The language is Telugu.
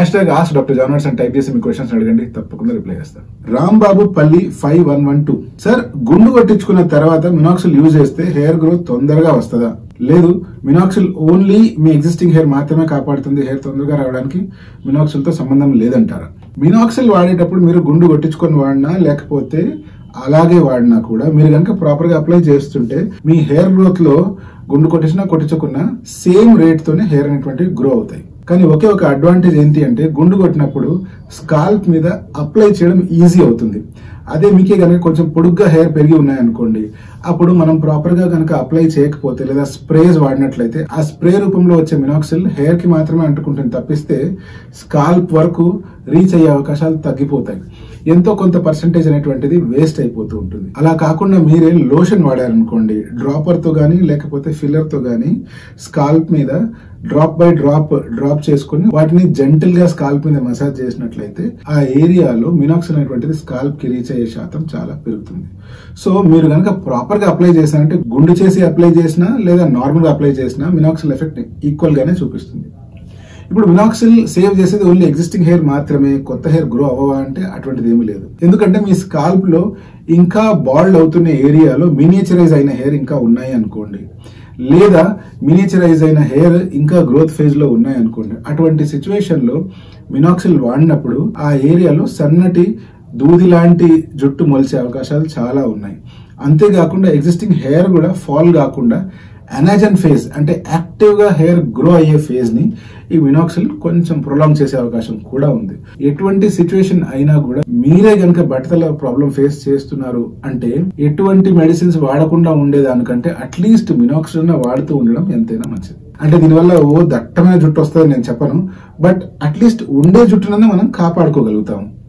#ask Dr. John అని టైప్ చేసి మీ క్వశ్చన్స్ అడగండి, తప్పకుండా రిప్లై చేస్తాను. రాంబాబు పల్లి 5112 సార్, గుండు కొట్టించుకున్న తర్వాత మినాక్సిల్ యూజ్ చేస్తే హెయిర్ గ్రోత్ తొందరగా వస్తుందా? లేదు, మినాక్సిల్ ఓన్లీ మీ ఎగ్జిస్టింగ్ హెయిర్ మాత్రమే కాపాడుతుంది, హెయిర్ తొందరగా రావడానికి మినాక్సిల్ తో సంబంధం లేదంటారా? మినాక్సిల్ వాడేటప్పుడు మీరు గుండు కొట్టించుకొని వాడినా లేకపోతే అలాగే వాడినా కూడా మీరు కనుక ప్రాపర్ గా అప్లై చేస్తుంటే మీ హెయిర్ గ్రోత్ లో గుండు కొట్టించినా కొట్టించకున్నా సేమ్ రేట్ తోనే హెయిర్ అనేటువంటి గ్రో అవుతాయి. కానీ ఒకే ఒక అడ్వాంటేజ్ ఏంటి అంటే గుండు కొట్టినప్పుడు స్కాల్ప్ మీద అప్లై చేయడం ఈజీ అవుతుంది. అదే మీకే కనుక కొంచెం పొడుగ్గా హెయిర్ పెరిగి ఉన్నాయనుకోండి, అప్పుడు మనం ప్రాపర్ గా కనుక అప్లై చేయకపోతే లేదా స్ప్రేస్ వాడినట్లయితే ఆ స్ప్రే రూపంలో వచ్చే మినాక్సిల్ హెయిర్ కి మాత్రమే అంటుకుంటుంది తప్పిస్తే స్కాల్ప్ వరకు రీచ్ అయ్యే అవకాశాలు తగ్గిపోతాయి. ఎంతో కొంత పర్సెంటేజ్ అనేటువంటిది వేస్ట్ అయిపోతూ ఉంటుంది. అలా కాకుండా మీరే లోషన్ వాడారనుకోండి, డ్రాపర్ తో గానీ లేకపోతే ఫిల్లర్ తో గానీ స్కాల్ప్ మీద డ్రాప్ బై డ్రాప్ చేసుకుని వాటిని జెంటిల్ గా స్కాల్ప్ మీద మసాజ్ చేసినట్లయితే ఆ ఏరియాలో మినాక్సిల్ అనేటువంటిది స్కాల్ప్ కి రీచ్ అయ్యే శాతం చాలా పెరుగుతుంది. సో మీరు కనుక ప్రాపర్ గా అప్లై చేశారంటే గుండు చేసి అప్లై చేసినా లేదా నార్మల్ గా అప్లై చేసినా మినాక్సిల్ ఎఫెక్ట్ ఈక్వల్ గానే చూపిస్తుంది. ఇప్పుడు మినాక్సిల్ సేవ్ చేసేది ఓన్లీ ఎగ్జిస్టింగ్ హెయిర్ మాత్రమే, కొత్త హెయిర్ గ్రో అవ్వవా అంటే అటువంటిది ఏమీ లేదు. ఎందుకంటే మీ స్కాల్ప్ లో ఇంకా బాల్డ్ అవుతున్న ఏరియాలో మినియేచరైజ్ అయిన హెయిర్ ఇంకా ఉన్నాయి అనుకోండి, లేదా మినియేచరైజ్ అయిన హెయిర్ ఇంకా గ్రోత్ ఫేజ్ లో ఉన్నాయి అనుకోండి, అటువంటి సిచ్యువేషన్ లో మినాక్సిల్ వాడినప్పుడు ఆ ఏరియాలో సన్నటి దూది లాంటి జుట్టు మొలిచే అవకాశాలు చాలా ఉన్నాయి. అంతేకాకుండా ఎగ్జిస్టింగ్ హెయిర్ కూడా ఫాల్ కాకుండా ఎనాజన్ ఫేజ్ అంటే యాక్టివ్ గా హెయిర్ గ్రో అయ్యే ఫేజ్ ని ఈ మినాక్సిల్ కొంచెం ప్రొలాంగ్ చేసే అవకాశం కూడా ఉంది. ఎటువంటి సిచ్యువేషన్ అయినా కూడా మీరే గనక బట్టతల ప్రాబ్లం ఫేస్ చేస్తున్నారు అంటే ఎటువంటి మెడిసిన్స్ వాడకుండా ఉండేదానికంటే అట్లీస్ట్ మినాక్సిల్ వాడుతూ ఉండడం ఎంతైనా మంచిది. అంటే దీనివల్ల దట్టమైన జుట్టు వస్తుందని నేను చెప్పను, బట్ అట్లీస్ట్ ఉండే జుట్టునన్నా మనం కాపాడుకోగలుగుతాం.